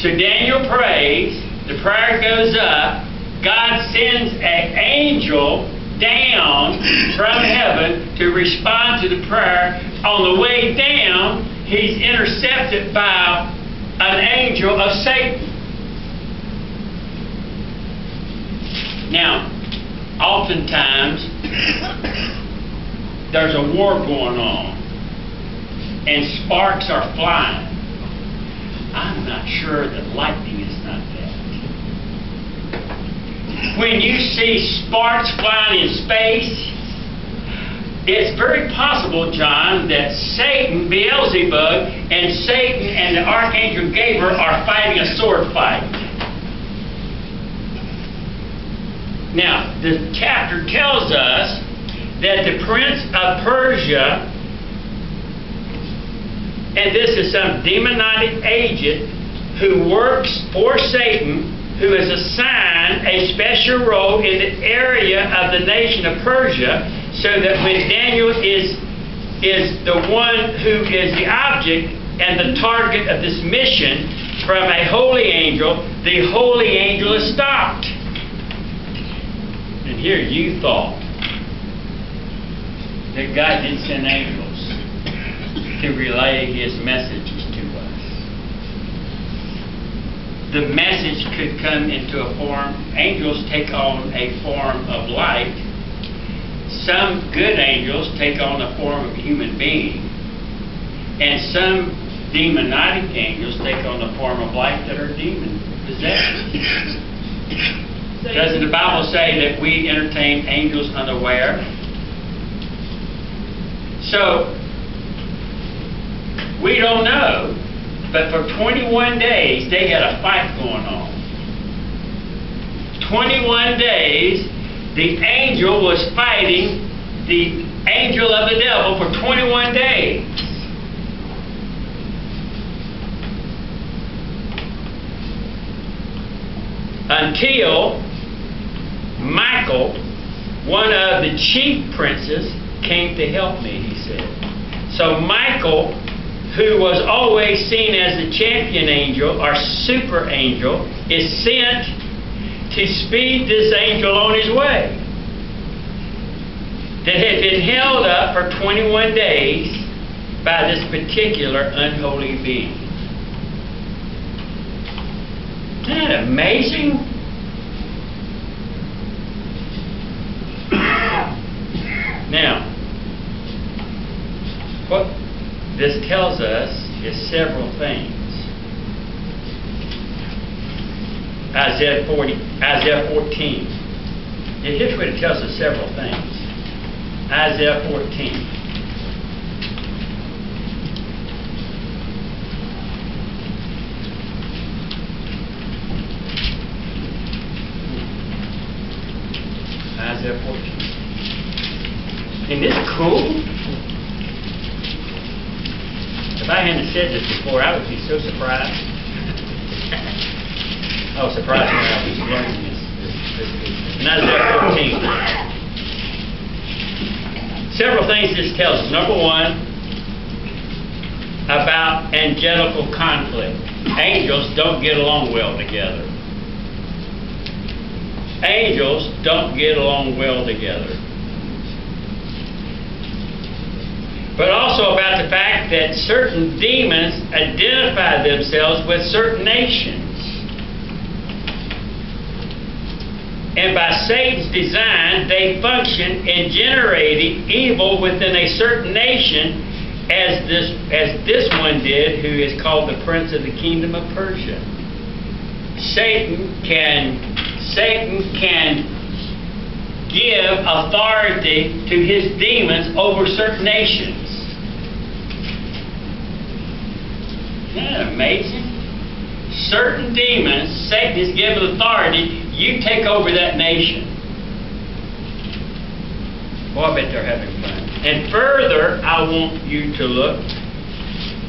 So Daniel prays, the prayer goes up, God sends an angel down from heaven to respond to the prayer. On the way down, he's intercepted by an angel of Satan. Now, oftentimes, there's a war going on, and sparks are flying. I'm not sure that lightning is not that. When you see sparks flying in space, it's very possible, John, that Satan, Beelzebub, and Satan and the Archangel Gabriel are fighting a sword fight. Now, the chapter tells us that the prince of Persia, and this is some demonic agent who works for Satan, who is assigned a special role in the area of the nation of Persia, so that when Daniel is the one who is the object and the target of this mission from a holy angel, the holy angel is stopped. And here you thought that God didn't send angels to relay His messages to us. The message could come into a form, angels take on a form of light. Some good angels take on the form of a human being. And some demonic angels take on the form of light that are demon possessed. Doesn't the Bible say that we entertain angels unaware? So, we don't know, but for 21 days they had a fight going on. 21 days the angel was fighting the angel of the devil for 21 days. Until Michael, one of the chief princes, came to help me, he said. So Michael, who was always seen as the champion angel or super angel, is sent to speed this angel on his way. That had been held up for 21 days by this particular unholy being. Isn't that amazing? Now, what this tells us is several things. Isaiah 14. Here's what it tells us several things. Isaiah 14. Isaiah 14. Isn't this cool? If I hadn't said this before, I would be so surprised. I was surprised when I was learning this. In Isaiah 14. Several things this tells us. Number one, about angelical conflict. Angels don't get along well together. Angels don't get along well together. But also about the fact that certain demons identify themselves with certain nations. And by Satan's design, they function in generating evil within a certain nation, as this one did, who is called the Prince of the Kingdom of Persia. Satan can give authority to his demons over certain nations. Isn't that amazing? Certain demons, Satan is given authority. You take over that nation. Boy, I bet they're having fun. And further, I want you to look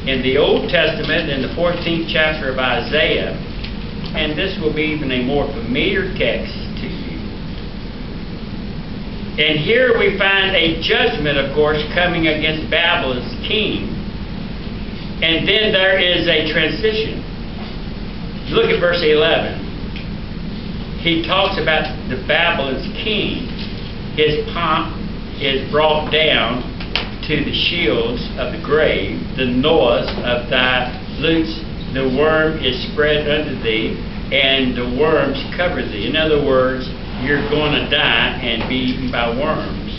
in the Old Testament, in the 14th chapter of Isaiah, and this will be even a more familiar text to you. And here we find a judgment, of course, coming against Babylon's king. And then there is a transition. Look at verse 11. He talks about the Babylon's king. His pomp is brought down to the shields of the grave, the noise of thy lutes. The worm is spread under thee, and the worms cover thee. In other words, you're going to die and be eaten by worms.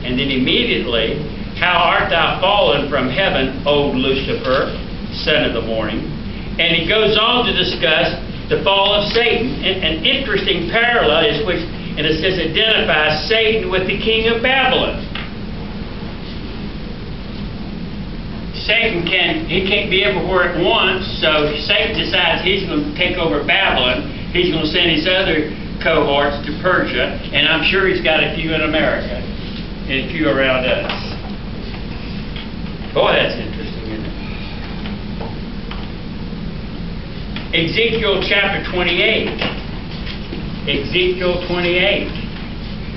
And then immediately, how art thou fallen from heaven, O Lucifer, son of the morning? And he goes on to discuss the fall of Satan. An interesting parallel is which, in a sense, identifies Satan with the king of Babylon. Satan can't be everywhere at once, so Satan decides he's going to take over Babylon. He's going to send his other cohorts to Persia, and I'm sure he's got a few in America and a few around us. Boy, that's interesting, isn't it? Ezekiel chapter 28. Ezekiel 28.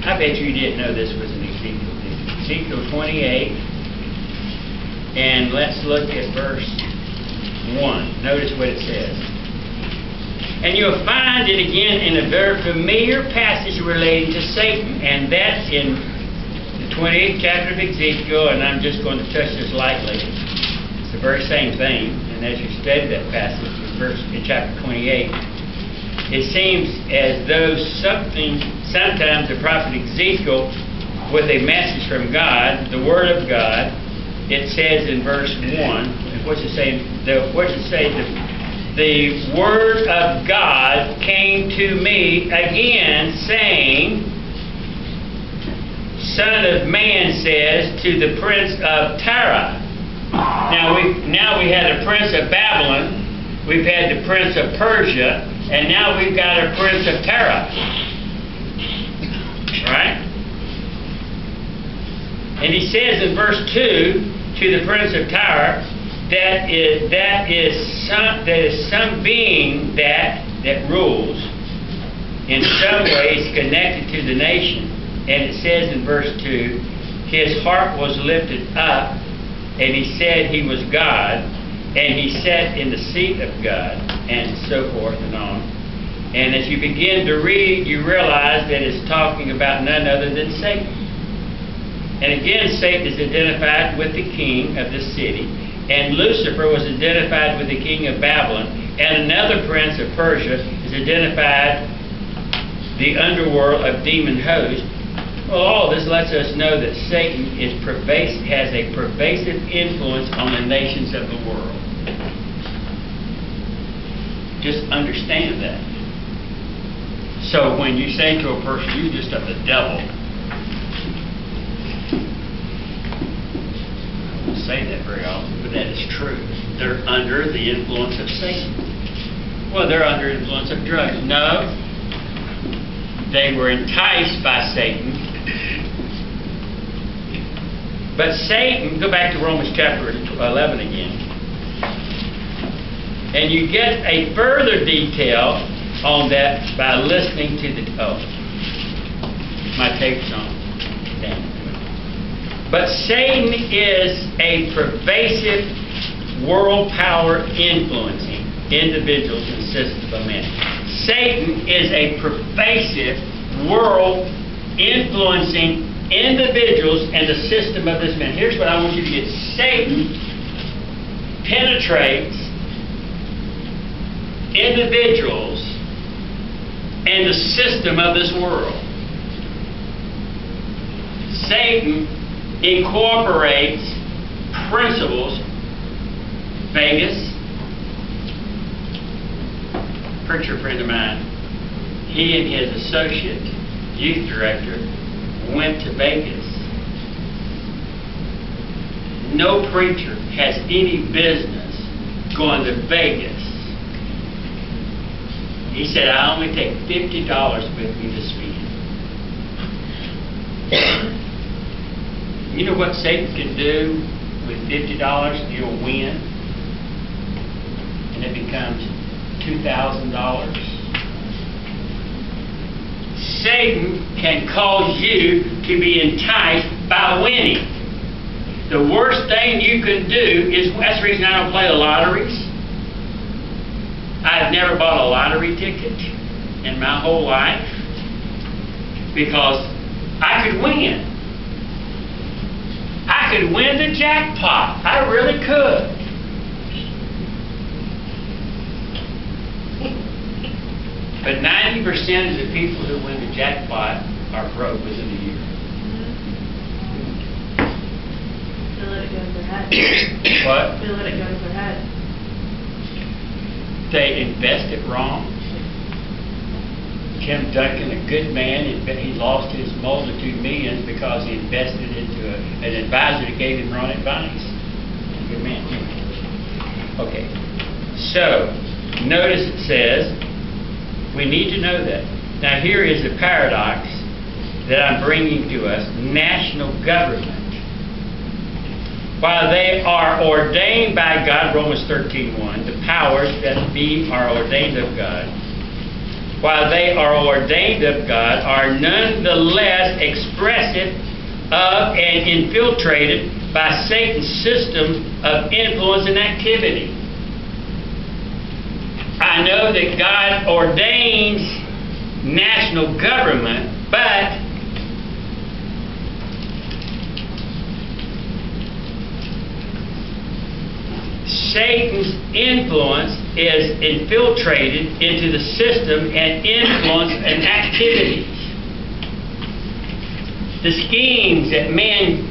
I bet you didn't know this was an Ezekiel. Ezekiel 28. And let's look at verse 1. Notice what it says. And you'll find it again in a very familiar passage relating to Satan, and that's in the 28th chapter of Ezekiel, and I'm just going to touch this lightly. It's the very same thing, and as you study that passage in chapter 28, it seems as though sometimes the prophet Ezekiel, with a message from God, the Word of God, it says in verse 1, what's it say? The Word of God came to me again, saying, Son of man says to the prince of Tyre. Now we had a prince of Babylon, we've had the prince of Persia, and now we've got a prince of Tyre. Right? And he says in verse 2 to the prince of Tyre, that is some being that rules in some ways connected to the nation. And it says in verse 2, his heart was lifted up, and he said he was God, and he sat in the seat of God, and so forth and on. And as you begin to read, you realize that it's talking about none other than Satan. And again, Satan is identified with the king of this city, and Lucifer was identified with the king of Babylon, and another prince of Persia is identified the underworld of demon host. Well, all this lets us know that Satan has a pervasive influence on the nations of the world. Just understand that. So when you say to a person, "You just of the devil," I don't say that very often, but that is true. They're under the influence of Satan. Well, they're under influence of drugs. No. They were enticed by Satan. But Satan, go back to Romans chapter 11 again, and you get a further detail on that by listening to my tape's on. Damn it. But Satan is a pervasive world power influencing individuals and systems of men. Satan is a pervasive world influencing individuals and the system of this man. Here's what I want you to get. Satan penetrates individuals and the system of this world. Satan incorporates principles. Vegas. Preacher friend of mine, he and his associate youth director went to Vegas. No preacher has any business going to Vegas. He said, I only take $50 with me to spend. You know what Satan can do with $50? You'll win. And it becomes $2,000. Satan can cause you to be enticed by winning. The worst thing you can do is, that's the reason I don't play the lotteries. I've never bought a lottery ticket in my whole life because I could win. I could win the jackpot. I really could. But 90% of the people who win the jackpot are broke within a year. They let it go to their head. What? They let it go to their head. They invest it wrong. Tim Duncan, a good man, he lost his multitude millions because he invested into an advisor that gave him wrong advice. Good man. Okay. So, notice it says, we need to know that. Now here is a paradox that I'm bringing to us. National government. While they are ordained by God, Romans 13:1, the powers that be are ordained of God. While they are ordained of God, are nonetheless expressive of and infiltrated by Satan's system of influence and activity. I know that God ordains national government, but Satan's influence is infiltrated into the system and influence and activities. The schemes that man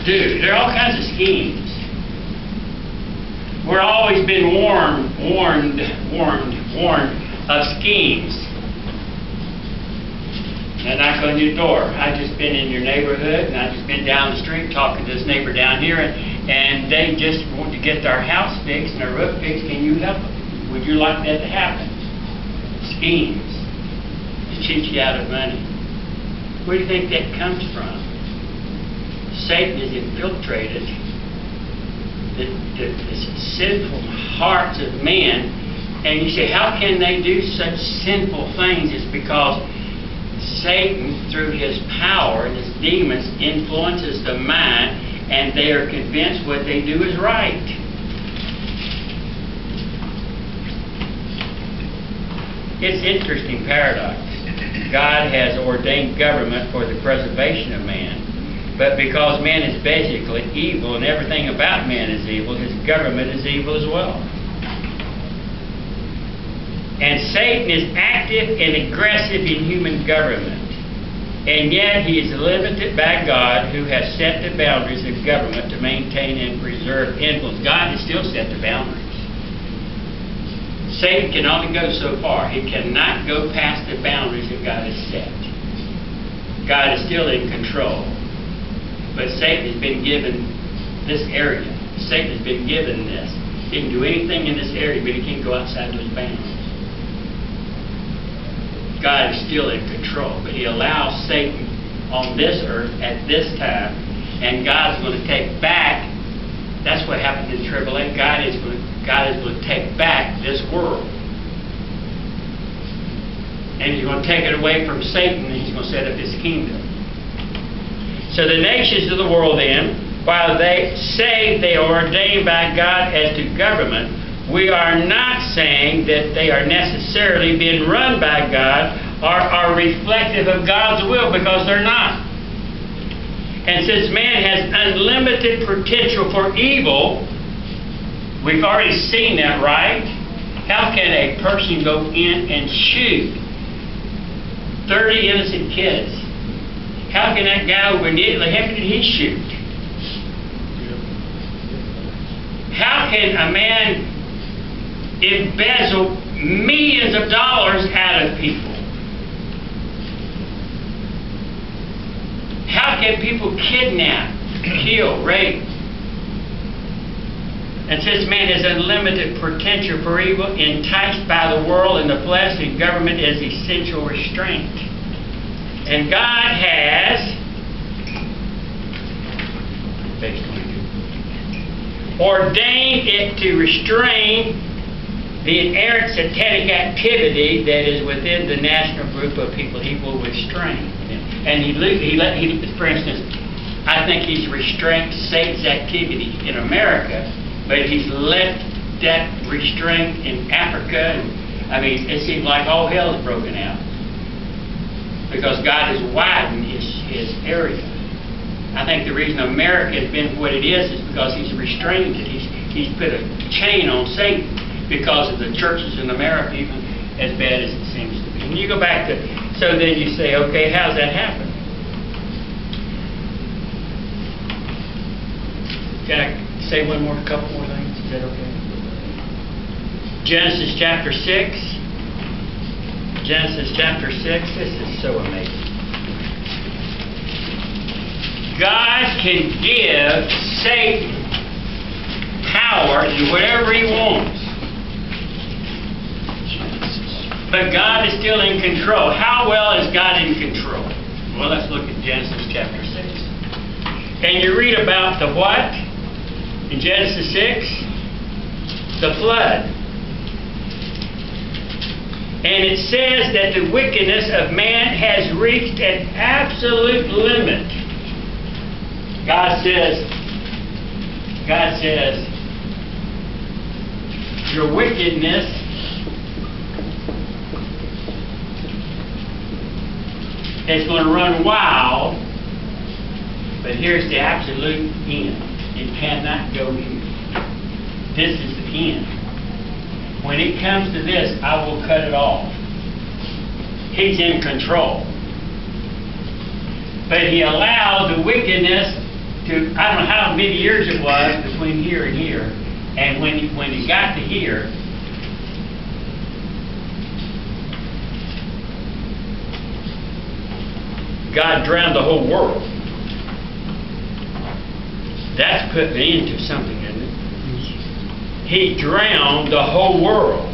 do. There are all kinds of schemes. We're always been warned of schemes. I knock on your door. I've just been in your neighborhood, and I've just been down the street talking to this neighbor down here, and they just want to get their house fixed and their roof fixed. Can you help them? Would you like that to happen? Schemes to cheat you out of money. Where do you think that comes from? Satan has infiltrated the sinful hearts of men, and you say, how can they do such sinful things? It's because Satan, through his power and his demons, influences the mind, and they are convinced what they do is right. It's an interesting paradox. God has ordained government for the preservation of man, but because man is basically evil and everything about man is evil, his government is evil as well. And Satan is active and aggressive in human government. And yet he is limited by God, who has set the boundaries of government to maintain and preserve influence. God has still set the boundaries. Satan can only go so far. He cannot go past the boundaries that God has set. God is still in control. But Satan has been given this area. Satan has been given this. He can do anything in this area, but he can't go outside those boundaries. God is still in control, but he allows Satan on this earth at this time, and God is going to take back. That's what happened in tribulation. God is going to take back this world, and he's going to take it away from Satan, and he's going to set up his kingdom. So the nations of the world, then, while they say they are ordained by God as to government, we are not saying that they are necessarily being run by God or are reflective of God's will, because they're not. And since man has unlimited potential for evil, we've already seen that, right? How can a person go in and shoot 30 innocent kids? How can that guy over there, how did he shoot? How can a man embezzle millions of dollars out of people? How can people kidnap, kill, rape? And since man has unlimited potential for evil, enticed by the world and the flesh, and government is essential restraint. And God has, page 22, ordained it to restrain the inerrant satanic activity that is within the national group of people. He will restrain. And he for instance, I think he's restrained Satan's activity in America, but he's left that restraint in Africa. And, I mean, it seems like all hell is broken out because God has widened his area. I think the reason America has been what it is because he's restrained it. He's put a chain on Satan because of the churches in America, even as bad as it seems to be. When you go back to, so then you say, okay, how's that happen? Can I say a couple more things? Is that okay? Genesis chapter 6. Genesis chapter 6. This is so amazing. God can give Satan power to do whatever he wants. But God is still in control. How well is God in control? Well, let's look at Genesis chapter 6. And you read about the what? In Genesis 6? The flood. And it says that the wickedness of man has reached an absolute limit. God says, your wickedness is going to run wild, but here's the absolute end. It cannot go here. This is the end. When it comes to this, I will cut it off. He's in control. But he allowed the wickedness to, I don't know how many years it was between here and here. And when he got to here, God drowned the whole world. That's putting an end to something, isn't it? He drowned the whole world.